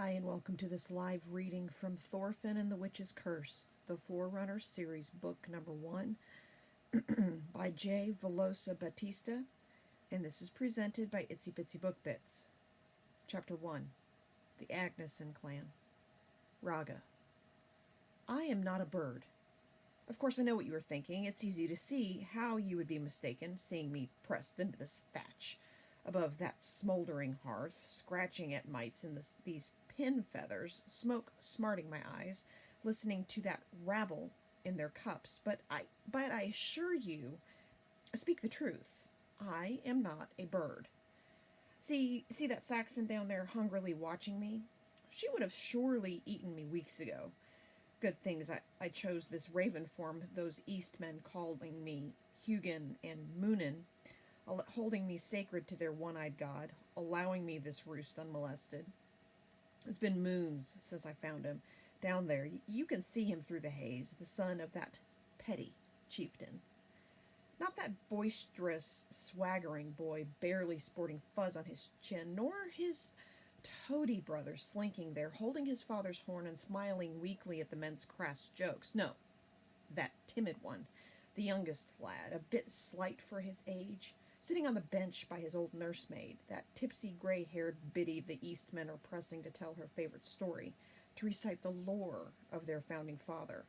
Hi, and welcome to this live reading from Thorfinn and the Witch's Curse, the Forerunner series, book number 1, by J. Veloso Batista, and this is presented by Itsy Bitsy Book Bits. Chapter 1, The Agneson Clan. Raga. I am not a bird. Of course I know what you are thinking. It's easy to see how you would be mistaken, seeing me pressed into this thatch above that smoldering hearth, scratching at mites in these pin feathers, smoke smarting my eyes, listening to that rabble in their cups. But I assure you, speak the truth. I am not a bird. See that Saxon down there hungrily watching me? She would have surely eaten me weeks ago. Good things I chose this raven form, those Eastmen calling me Hugin and Moonin, holding me sacred to their one-eyed god, allowing me this roost unmolested. It's been moons since I found him. Down there, you can see him through the haze, the son of that petty chieftain. Not that boisterous, swaggering boy barely sporting fuzz on his chin, nor his toady brother slinking there, holding his father's horn and smiling weakly at the men's crass jokes. No, that timid one, the youngest lad, a bit slight for his age, sitting on the bench by his old nursemaid, that tipsy gray-haired biddy the Eastmen are pressing to tell her favorite story, to recite the lore of their founding father.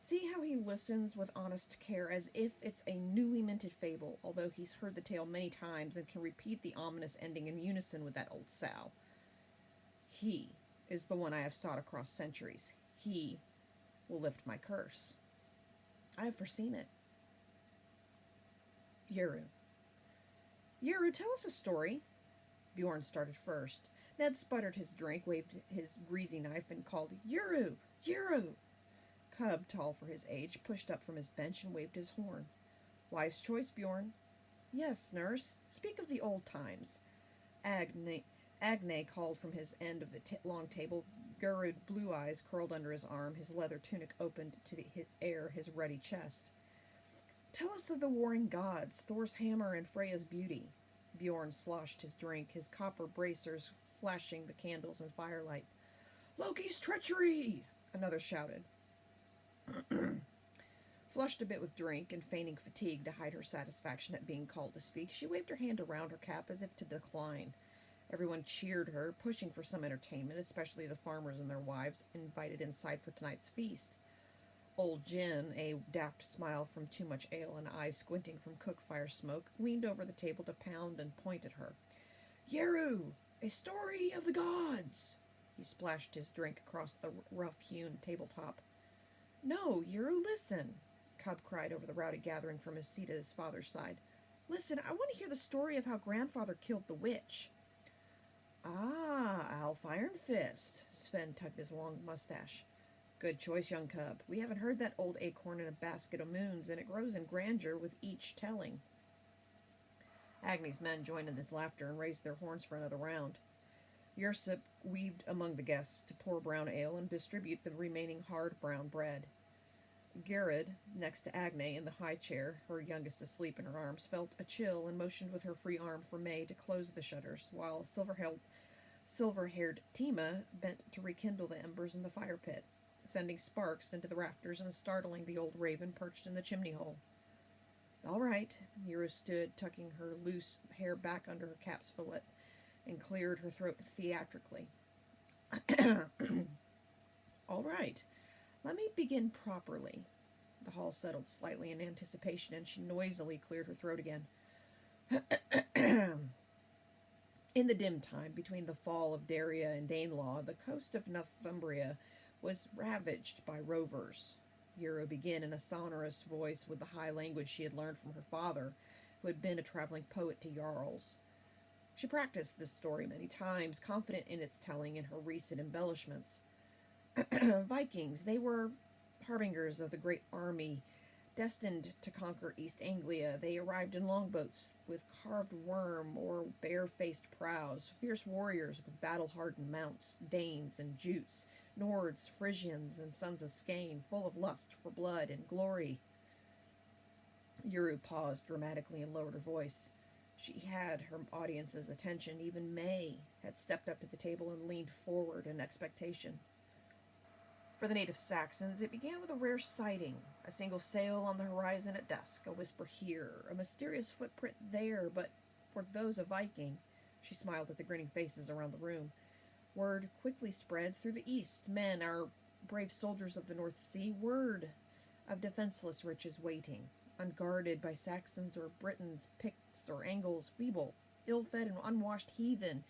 See how he listens with honest care, as if it's a newly minted fable, although he's heard the tale many times and can repeat the ominous ending in unison with that old sow. He is the one I have sought across centuries. He will lift my curse. I have foreseen it. Yuru. Yuru, tell us a story. Bjorn started first. Ned sputtered his drink, waved his greasy knife, and called, Yuru! Yuru! Cub, tall for his age, pushed up from his bench and waved his horn. Wise choice, Bjorn. Yes, nurse. Speak of the old times. Agne called from his end of the long table. Gurud, blue eyes curled under his arm, his leather tunic opened to the air his ruddy chest. Tell us of the warring gods, Thor's hammer and Freya's beauty. Bjorn sloshed his drink, his copper bracers flashing the candles in firelight. Loki's treachery! Another shouted. Flushed a bit with drink and feigning fatigue to hide her satisfaction at being called to speak, she waved her hand around her cap as if to decline. Everyone cheered her, pushing for some entertainment, especially the farmers and their wives, invited inside for tonight's feast. Old Jin, a daft smile from too much ale and eyes squinting from cook fire smoke, leaned over the table to pound and point at her. Yeru! A story of the gods! He splashed his drink across the rough-hewn tabletop. No, Yeru, listen! Cub cried over the rowdy gathering from his seat at his father's side. Listen, I want to hear the story of how grandfather killed the witch. Ah, Alf Iron Fist, Sven tugged his long mustache. Good choice, young cub. We haven't heard that old acorn in a basket of moons, and it grows in grandeur with each telling. Agni's men joined in this laughter and raised their horns for another round. Yursip weaved among the guests to pour brown ale and distribute the remaining hard brown bread. Gurud, next to Agne in the high chair, her youngest asleep in her arms, felt a chill and motioned with her free arm for May to close the shutters, while silver-haired Tima bent to rekindle the embers in the fire pit, sending sparks into the rafters and startling the old raven perched in the chimney-hole. All right, Yuru stood, tucking her loose hair back under her cap's fillet, and cleared her throat theatrically. All right, let me begin properly. The hall settled slightly in anticipation, and she noisily cleared her throat again. In the dim time between the fall of Daria and Danelaw, the coast of Northumbria was ravaged by rovers. Yuru began in a sonorous voice with the high language she had learned from her father, who had been a traveling poet to Jarls. She practiced this story many times, confident in its telling and her recent embellishments. Vikings, they were harbingers of the great army destined to conquer East Anglia. They arrived in longboats with carved worm or bare-faced prows, fierce warriors with battle-hardened mounts, Danes and Jutes, Nords, Frisians, and sons of Skane, full of lust for blood and glory. Yuru paused dramatically and lowered her voice. She had her audience's attention. Even May had stepped up to the table and leaned forward in expectation. For the native Saxons, it began with a rare sighting, a single sail on the horizon at dusk, a whisper here, a mysterious footprint there, but for those of Viking, she smiled at the grinning faces around the room, word quickly spread through the east. Men, our brave soldiers of the North Sea, word of defenseless riches waiting, unguarded by Saxons or Britons, Picts or Angles, feeble, ill-fed and unwashed heathen,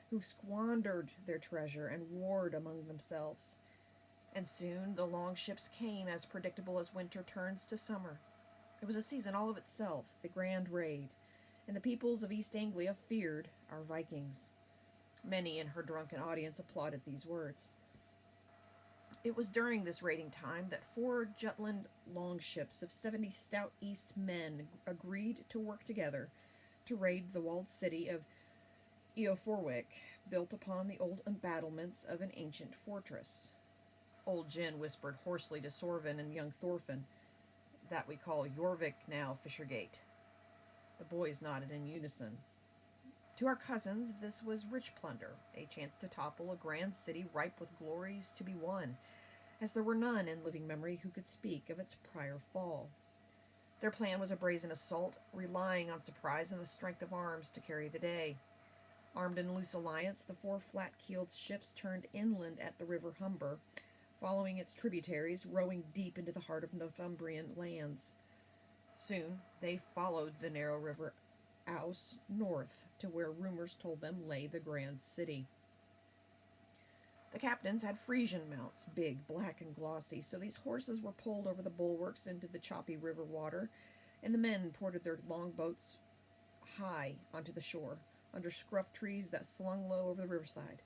who squandered their treasure and warred among themselves. And soon the long ships came, as predictable as winter turns to summer. It was a season all of itself, the grand raid, and the peoples of East Anglia feared our Vikings. Many in her drunken audience applauded these words. It was during this raiding time that 4 Jutland longships of 70 stout East men agreed to work together to raid the walled city of Eoforwick, built upon the old embattlements of an ancient fortress. Old Jin whispered hoarsely to Sorvin and young Thorfinn, "That we call Jorvik now, Fishergate." The boys nodded in unison. To our cousins, this was rich plunder, a chance to topple a grand city ripe with glories to be won, as there were none in living memory who could speak of its prior fall. Their plan was a brazen assault, relying on surprise and the strength of arms to carry the day. Armed in loose alliance, the 4 flat-keeled ships turned inland at the river Humber, following its tributaries, rowing deep into the heart of Northumbrian lands. Soon they followed the narrow river Ouse north to where rumors told them lay the grand city. The captains had Frisian mounts, big, black, and glossy, so these horses were pulled over the bulwarks into the choppy river water, and the men ported their longboats high onto the shore, under scruff trees that slung low over the riverside.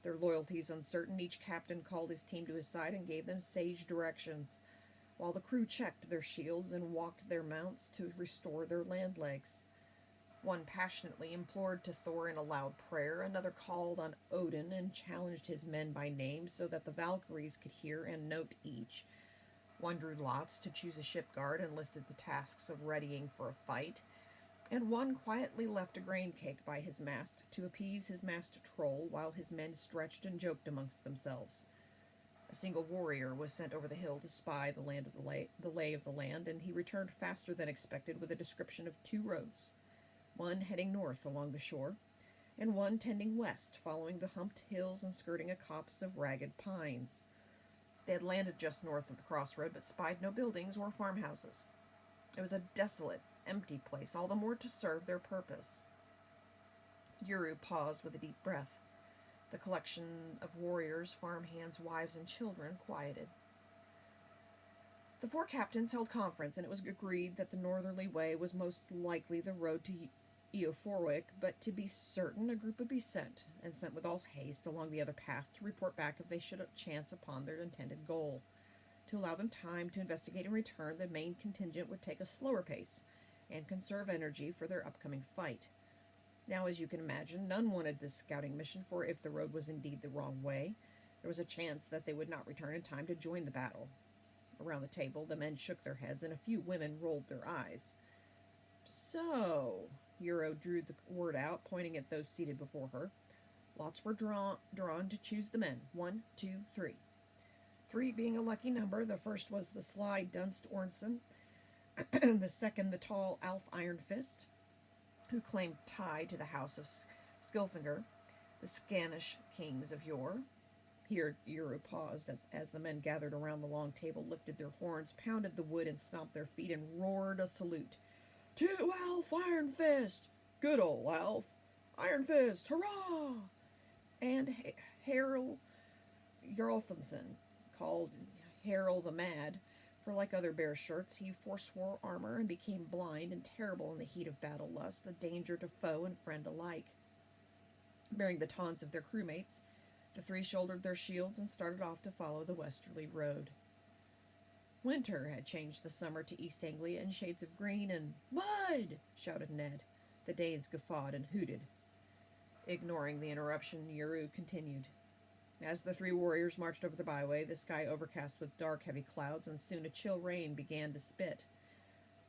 Their loyalties uncertain, each captain called his team to his side and gave them sage directions, while the crew checked their shields and walked their mounts to restore their land legs. One passionately implored to Thor in a loud prayer, another called on Odin and challenged his men by name so that the Valkyries could hear and note each. One drew lots to choose a ship guard and listed the tasks of readying for a fight, and one quietly left a grain cake by his mast to appease his master troll while his men stretched and joked amongst themselves. A single warrior was sent over the hill to spy the lay of the land, and he returned faster than expected with a description of 2 roads, one heading north along the shore, and one tending west, following the humped hills and skirting a copse of ragged pines. They had landed just north of the crossroad, but spied no buildings or farmhouses. It was a desolate, empty place, all the more to serve their purpose. Uru paused with a deep breath. The collection of warriors, farmhands, wives, and children quieted. The 4 captains held conference, and it was agreed that the northerly way was most likely the road to Eoforwick, but to be certain, a group would be sent with all haste along the other path to report back if they should chance upon their intended goal. To allow them time to investigate and return, the main contingent would take a slower pace and conserve energy for their upcoming fight. Now, as you can imagine, none wanted this scouting mission, for if the road was indeed the wrong way, there was a chance that they would not return in time to join the battle. Around the table, the men shook their heads, and a few women rolled their eyes. "So," Euro drew the word out, pointing at those seated before her. Lots were drawn to choose the men. 1, 2, 3. 3 being a lucky number. The first was the sly Dunst Ornson, the second the tall Alf Ironfist, who claimed tie to the house of Skilfinger, the Scanish kings of yore. Here Euro paused as the men gathered around the long table lifted their horns, pounded the wood, and stomped their feet, and roared a salute. "To Alf Ironfist! Good ol' Alf! Ironfist! Hurrah!" And Harald Jarlfinson, called Harald the Mad, for like other bear shirts, he forswore armor and became blind and terrible in the heat of battle lust, a danger to foe and friend alike. Bearing the taunts of their crewmates, the 3 shouldered their shields and started off to follow the westerly road. Winter had changed the summer to East Anglia in shades of green, and "Mud!" shouted Ned. The Danes guffawed and hooted. Ignoring the interruption, Uru continued. As the 3 warriors marched over the byway, the sky overcast with dark, heavy clouds, and soon a chill rain began to spit.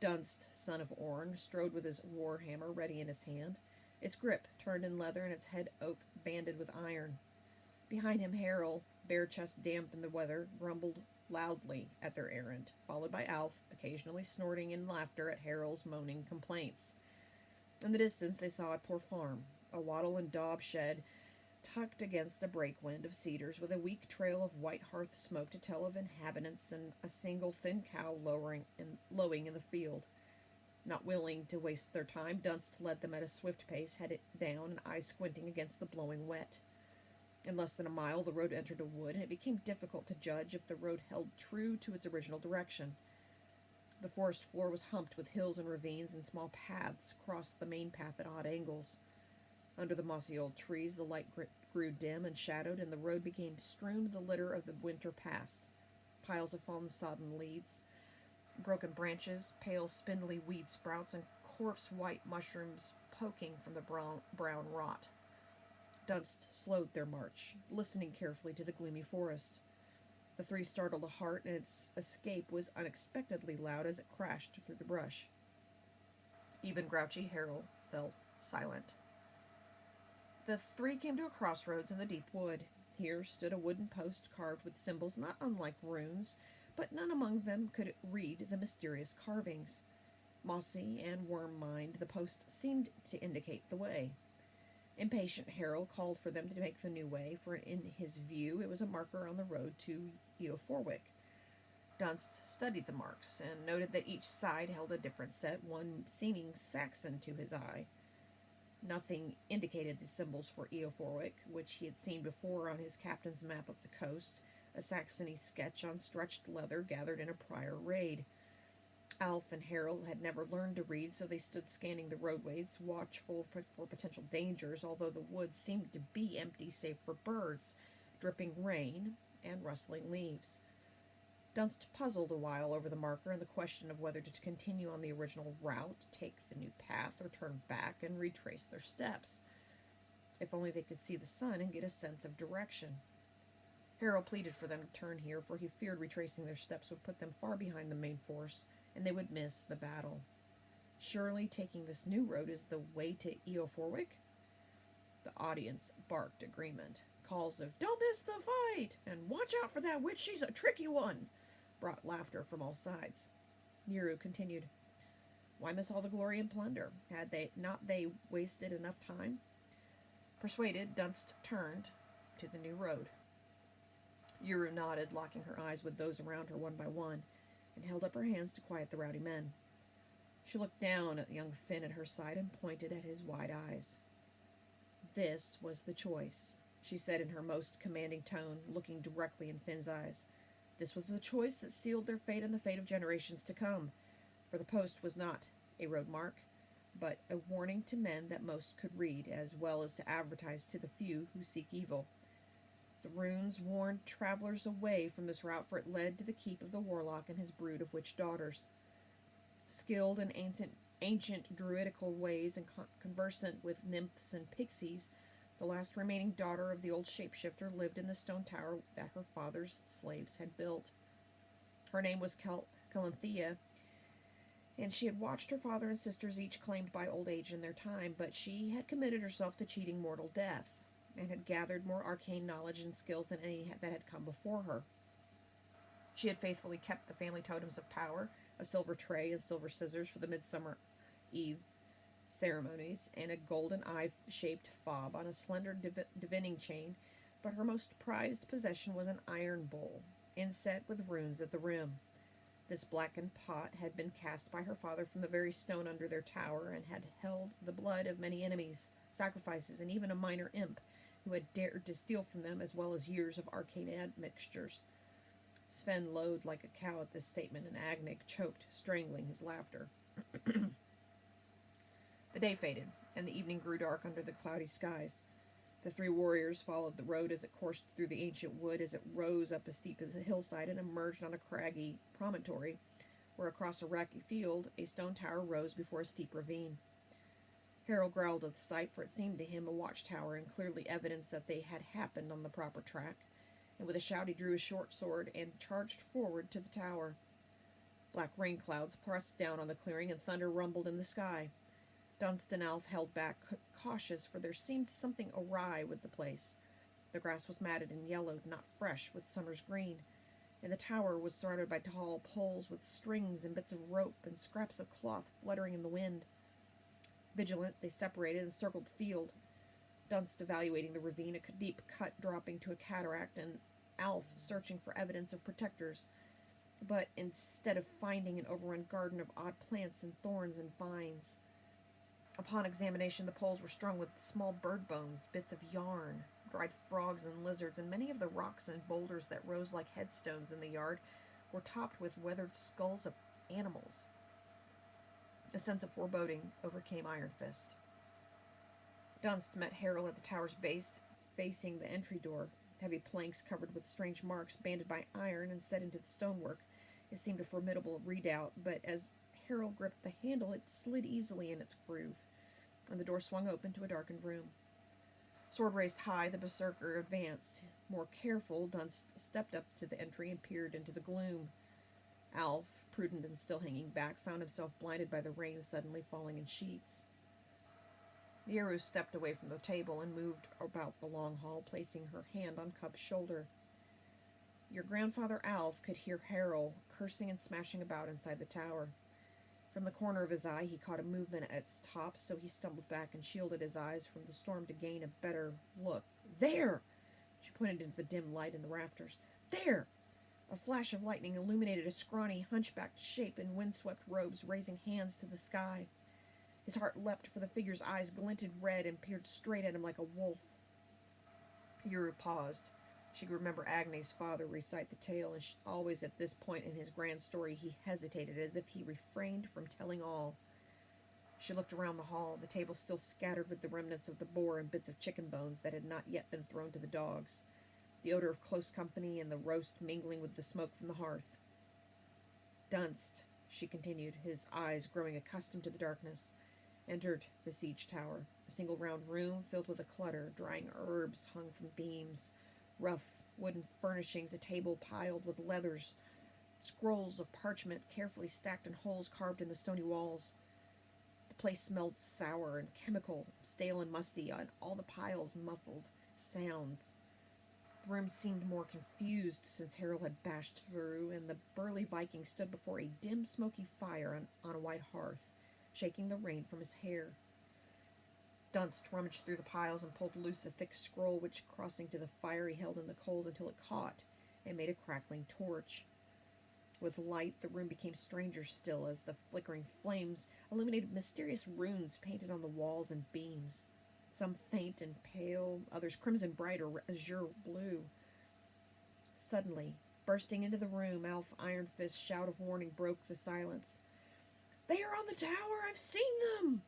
Dunst, son of Orn, strode with his war hammer ready in his hand, its grip turned in leather and its head oak banded with iron. Behind him, Harold, bare chest damp in the weather, grumbled loudly at their errand, followed by Alf, occasionally snorting in laughter at Harold's moaning complaints. In the distance they saw a poor farm, a wattle and daub shed tucked against a breakwind of cedars, with a weak trail of white hearth smoke to tell of inhabitants, and a single thin cow lowing in the field. Not willing to waste their time, Dunst led them at a swift pace, headed down, and eyes squinting against the blowing wet. In less than a mile the road entered a wood, and it became difficult to judge if the road held true to its original direction. The forest floor was humped with hills and ravines, and small paths crossed the main path at odd angles. Under the mossy old trees the light grew dim and shadowed, and the road became strewn with the litter of the winter past. Piles of fallen sodden leaves, broken branches, pale spindly weed sprouts, and corpse-white mushrooms poking from the brown rot. Dunst slowed their march, listening carefully to the gloomy forest. The three startled a heart, and its escape was unexpectedly loud as it crashed through the brush. Even grouchy Harold fell silent. The three came to a crossroads in the deep wood. Here stood a wooden post carved with symbols not unlike runes, but none among them could read the mysterious carvings. Mossy and worm-mined, the post seemed to indicate the way. Impatient Harold called for them to make the new way, for in his view it was a marker on the road to Eoforwick. Dunst studied the marks, and noted that each side held a different set, one seeming Saxon to his eye. Nothing indicated the symbols for Eoforwick, which he had seen before on his captain's map of the coast, a Saxony sketch on stretched leather gathered in a prior raid. Alf and Harold had never learned to read, so they stood scanning the roadways, watchful for potential dangers, although the woods seemed to be empty save for birds, dripping rain, and rustling leaves. Dunst puzzled a while over the marker and the question of whether to continue on the original route, take the new path, or turn back and retrace their steps. If only they could see the sun and get a sense of direction. Harold pleaded for them to turn here, for he feared retracing their steps would put them far behind the main force, and they would miss the battle. Surely taking this new road is the way to Eoforwick? The audience barked agreement. Calls of, "Don't miss the fight!" and "Watch out for that witch, she's a tricky one!" brought laughter from all sides. Nero continued, "Why miss all the glory and plunder? Had they not wasted enough time?" Persuaded, Dunst turned to the new road. Uru nodded, locking her eyes with those around her one by one, and held up her hands to quiet the rowdy men. She looked down at young Finn at her side and pointed at his wide eyes. This was the choice, she said in her most commanding tone, looking directly in Finn's eyes. This was the choice that sealed their fate and the fate of generations to come, for the post was not a road mark, but a warning to men that most could read, as well as to advertise to the few who seek evil. The runes warned travelers away from this route, for it led to the keep of the warlock and his brood of witch daughters. Skilled in ancient druidical ways and conversant with nymphs and pixies, the last remaining daughter of the old shapeshifter lived in the stone tower that her father's slaves had built. Her name was Calanthea, and she had watched her father and sisters, each claimed by old age in their time, but she had committed herself to cheating mortal death, and had gathered more arcane knowledge and skills than any that had come before her. She had faithfully kept the family totems of power, a silver tray and silver scissors for the Midsummer Eve ceremonies, and a golden eye-shaped fob on a slender divining chain, but her most prized possession was an iron bowl, inset with runes at the rim. This blackened pot had been cast by her father from the very stone under their tower, and had held the blood of many enemies, sacrifices, and even a minor imp who had dared to steal from them, as well as years of arcane admixtures. Sven lowed like a cow at this statement, and Agnig choked, strangling his laughter. The day faded, and the evening grew dark under the cloudy skies. The three warriors followed the road as it coursed through the ancient wood, as it rose up as steep as a hillside and emerged on a craggy promontory, where across a rocky field a stone tower rose before a steep ravine. Harold growled at the sight, for it seemed to him a watchtower, and clearly evidence that they had happened on the proper track, and with a shout he drew his short sword and charged forward to the tower. Black rain clouds pressed down on the clearing, and thunder rumbled in the sky. Dunst and Alf held back, cautious, for there seemed something awry with the place. The grass was matted and yellowed, not fresh with summer's green, and the tower was surrounded by tall poles with strings and bits of rope and scraps of cloth fluttering in the wind. Vigilant, they separated and circled the field, Dunst evaluating the ravine, a deep cut dropping to a cataract, and Alf searching for evidence of protectors. But instead of finding an overrun garden of odd plants and thorns and vines. Upon examination, the poles were strung with small bird bones, bits of yarn, dried frogs and lizards, and many of the rocks and boulders that rose like headstones in the yard were topped with weathered skulls of animals. A sense of foreboding overcame Iron Fist. Dunst met Harold at the tower's base, facing the entry door. Heavy planks covered with strange marks, banded by iron and set into the stonework. It seemed a formidable redoubt, but as Harold gripped the handle, it slid easily in its groove, and the door swung open to a darkened room. Sword raised high, the berserker advanced. More careful, Dunst stepped up to the entry and peered into the gloom. Alf, prudent and still hanging back, found himself blinded by the rain suddenly falling in sheets. Yeru stepped away from the table and moved about the long hall, placing her hand on Cub's shoulder. Your grandfather Alf could hear Harold cursing and smashing about inside the tower. From the corner of his eye he caught a movement at its top, so he stumbled back and shielded his eyes from the storm to gain a better look. There! She pointed into the dim light in the rafters. There! A flash of lightning illuminated a scrawny, hunchbacked shape in windswept robes, raising hands to the sky. His heart leapt, for the figure's eyes glinted red and peered straight at him like a wolf. Yeru paused. She could remember Agne's father recite the tale, and always at this point in his grand story he hesitated, as if he refrained from telling all. She looked around the hall, the table still scattered with the remnants of the boar and bits of chicken bones that had not yet been thrown to the dogs, the odor of close company and the roast mingling with the smoke from the hearth. Dunst, she continued, his eyes growing accustomed to the darkness, entered the siege tower, a single round room filled with a clutter. Drying herbs hung from beams, rough wooden furnishings, a table piled with leathers, scrolls of parchment carefully stacked in holes carved in the stony walls. The place smelled sour and chemical, stale and musty, and all the piles muffled sounds. The room seemed more confused since Harold had bashed through, and the burly Viking stood before a dim, smoky fire on a white hearth, shaking the rain from his hair. Dunst rummaged through the piles and pulled loose a thick scroll which, crossing to the fire, he held in the coals until it caught and made a crackling torch. With light, the room became stranger still, as the flickering flames illuminated mysterious runes painted on the walls and beams, some faint and pale, others crimson bright or azure blue. Suddenly, bursting into the room, Alf Iron Fist's shout of warning broke the silence. "They are on the tower! I've seen them!"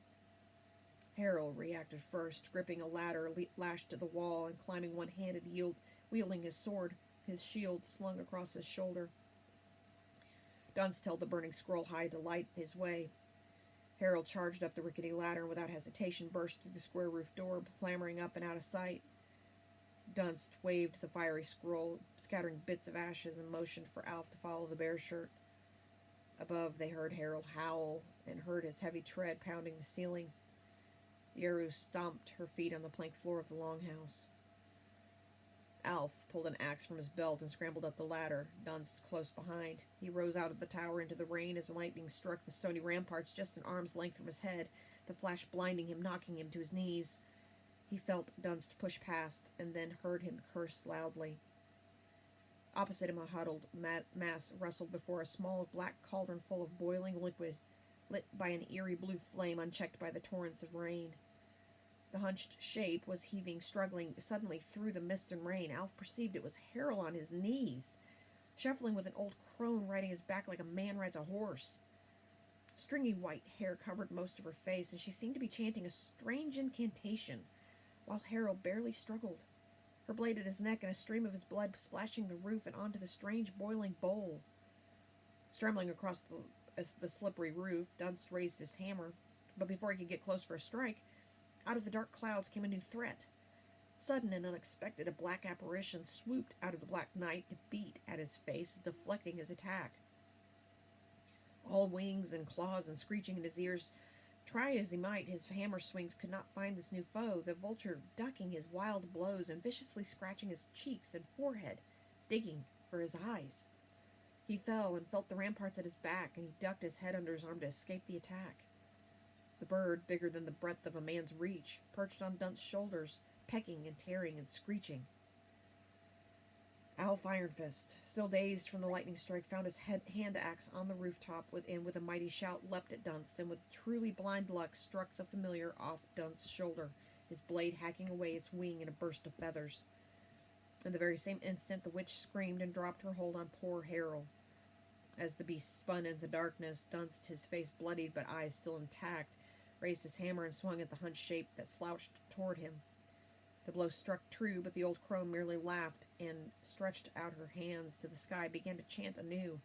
Harold reacted first, gripping a ladder lashed to the wall and climbing one-handed, wielding his sword, his shield slung across his shoulder. Dunst held the burning scroll high to light his way. Harold charged up the rickety ladder and without hesitation burst through the square roof door, clambering up and out of sight. Dunst waved the fiery scroll, scattering bits of ashes, and motioned for Alf to follow the bear shirt. Above, they heard Harold howl and heard his heavy tread pounding the ceiling. Yeru stomped her feet on the plank floor of the longhouse. Alf pulled an axe from his belt and scrambled up the ladder, Dunst close behind. He rose out of the tower into the rain as lightning struck the stony ramparts just an arm's length from his head, the flash blinding him, knocking him to his knees. He felt Dunst push past, and then heard him curse loudly. Opposite him, a huddled mass rustled before a small black cauldron full of boiling liquid, lit by an eerie blue flame unchecked by the torrents of rain. The hunched shape was heaving, struggling suddenly through the mist and rain. Alf perceived it was Harold on his knees, shuffling with an old crone riding his back like a man rides a horse. Stringy white hair covered most of her face, and she seemed to be chanting a strange incantation, while Harold barely struggled, her blade at his neck and a stream of his blood splashing the roof and onto the strange boiling bowl. Stumbling across the slippery roof, Dunst raised his hammer, but before he could get close for a strike, out of the dark clouds came a new threat. Sudden and unexpected, a black apparition swooped out of the black night to beat at his face, deflecting his attack. All wings and claws and screeching in his ears, Try as he might, his hammer swings could not find this new foe, the vulture ducking his wild blows and viciously scratching his cheeks and forehead, digging for his eyes. He fell and felt the ramparts at his back, and he ducked his head under his arm to escape the attack. The bird, bigger than the breadth of a man's reach, perched on Dunst's shoulders, pecking and tearing and screeching. Alf Ironfist, still dazed from the lightning strike, found his hand axe on the rooftop and with a mighty shout leapt at Dunst, and with truly blind luck struck the familiar off Dunst's shoulder, his blade hacking away its wing in a burst of feathers. In the very same instant the witch screamed and dropped her hold on poor Harold. As the beast spun into darkness, Dunst, his face bloodied but eyes still intact, raised his hammer and swung at the hunched shape that slouched toward him. The blow struck true, but the old crone merely laughed and, stretched out her hands to the sky, began to chant anew.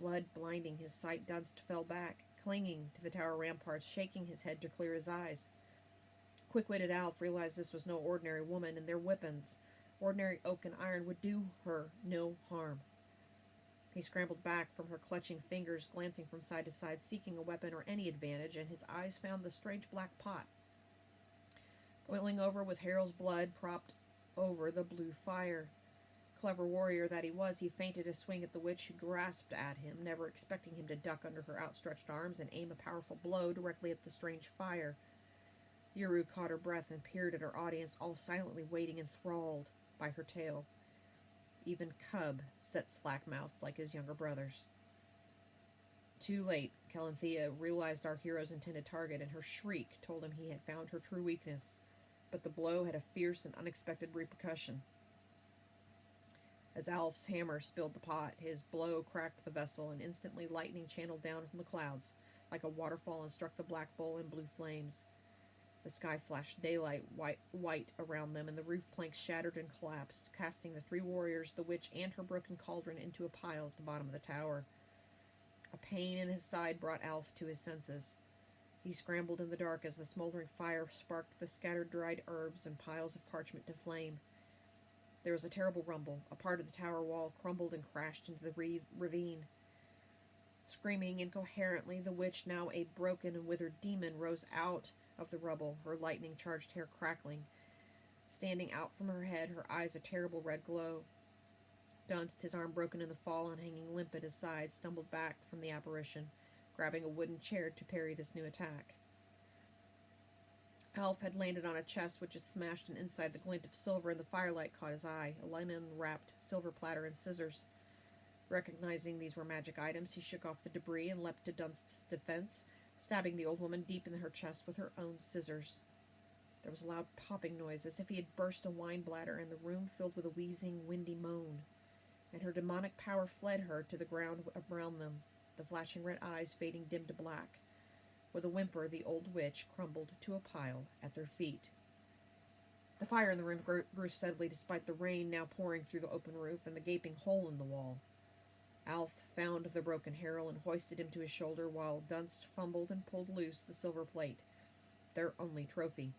Blood blinding his sight, Dunst fell back, clinging to the tower ramparts, shaking his head to clear his eyes. Quick-witted Alf realized this was no ordinary woman, and their weapons, ordinary oak and iron, would do her no harm. He scrambled back from her clutching fingers, glancing from side to side, seeking a weapon or any advantage, and his eyes found the strange black pot, boiling over with Harold's blood propped over the blue fire. Clever warrior that he was, he feinted a swing at the witch, who grasped at him, never expecting him to duck under her outstretched arms and aim a powerful blow directly at the strange fire. Yuru caught her breath and peered at her audience, all silently waiting, enthralled by her tale. Even Cub sat slack-mouthed like his younger brothers. Too late, Calanthea realized our hero's intended target, and her shriek told him he had found her true weakness. But the blow had a fierce and unexpected repercussion. As Alf's hammer spilled the pot, his blow cracked the vessel, and instantly lightning channeled down from the clouds like a waterfall and struck the black bowl in blue flames. The sky flashed daylight white around them, and the roof planks shattered and collapsed, casting the three warriors, the witch, and her broken cauldron into a pile at the bottom of the tower. A pain in his side brought Alf to his senses. He scrambled in the dark as the smoldering fire sparked the scattered dried herbs and piles of parchment to flame. There was a terrible rumble. A part of the tower wall crumbled and crashed into the ravine. Screaming incoherently, the witch, now a broken and withered demon, rose out of the rubble, her lightning-charged hair crackling, standing out from her head, her eyes a terrible red glow. Dunst, his arm broken in the fall and hanging limp at his side, stumbled back from the apparition, grabbing a wooden chair to parry this new attack. Alf had landed on a chest which had smashed, and inside the glint of silver in the firelight caught his eye, a linen-wrapped silver platter and scissors. Recognizing these were magic items, he shook off the debris and leapt to Dunst's defense, stabbing the old woman deep in her chest with her own scissors. There was a loud popping noise, as if he had burst a wine bladder, and the room filled with a wheezing, windy moan. And her demonic power fled her to the ground around them, the flashing red eyes fading dim to black. With a whimper, the old witch crumbled to a pile at their feet. The fire in the room grew steadily, despite the rain now pouring through the open roof and the gaping hole in the wall. Alf found the broken Harold and hoisted him to his shoulder, while Dunst fumbled and pulled loose the silver plate, their only trophy.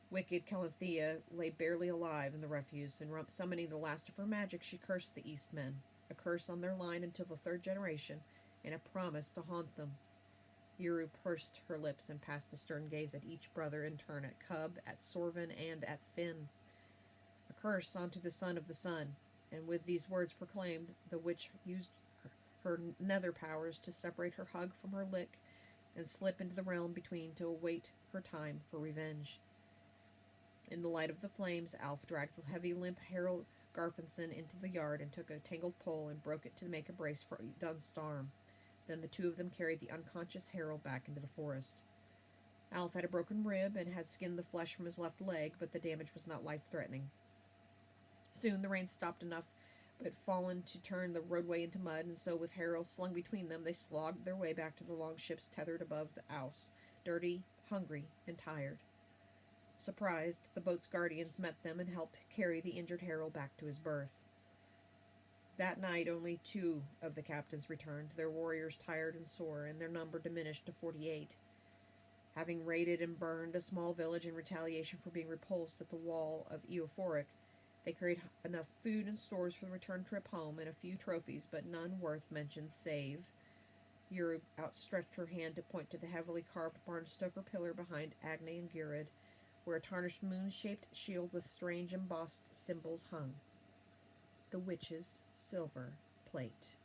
Wicked Calanthea lay barely alive in the refuse, and summoning the last of her magic, she cursed the Eastmen, a curse on their line until the third generation, and a promise to haunt them. Yuru pursed her lips and passed a stern gaze at each brother in turn, at Cub, at Sorvin, and at Finn. A curse onto the son of the sun, and with these words proclaimed, the witch used her nether powers to separate her hug from her lick and slip into the realm between to await her time for revenge. In the light of the flames, Alf dragged the heavy, limp Harold Garfinson into the yard and took a tangled pole and broke it to make a brace for Dunst's arm. Then the two of them carried the unconscious Harold back into the forest. Alf had a broken rib and had skinned the flesh from his left leg, but the damage was not life-threatening. Soon the rain stopped enough, but had fallen to turn the roadway into mud, and so with Harold slung between them, they slogged their way back to the long ships tethered above the Ouse, dirty, hungry, and tired. Surprised, the boat's guardians met them and helped carry the injured Harold back to his berth. That night only 2 of the captains returned, their warriors tired and sore, and their number diminished to 48. Having raided and burned a small village in retaliation for being repulsed at the wall of Eophoric, they carried enough food and stores for the return trip home and a few trophies, but none worth mention save Yuri outstretched her hand to point to the heavily carved Barnstoker pillar behind Agni and Girid, where a tarnished moon-shaped shield with strange embossed symbols hung. The witch's silver plate.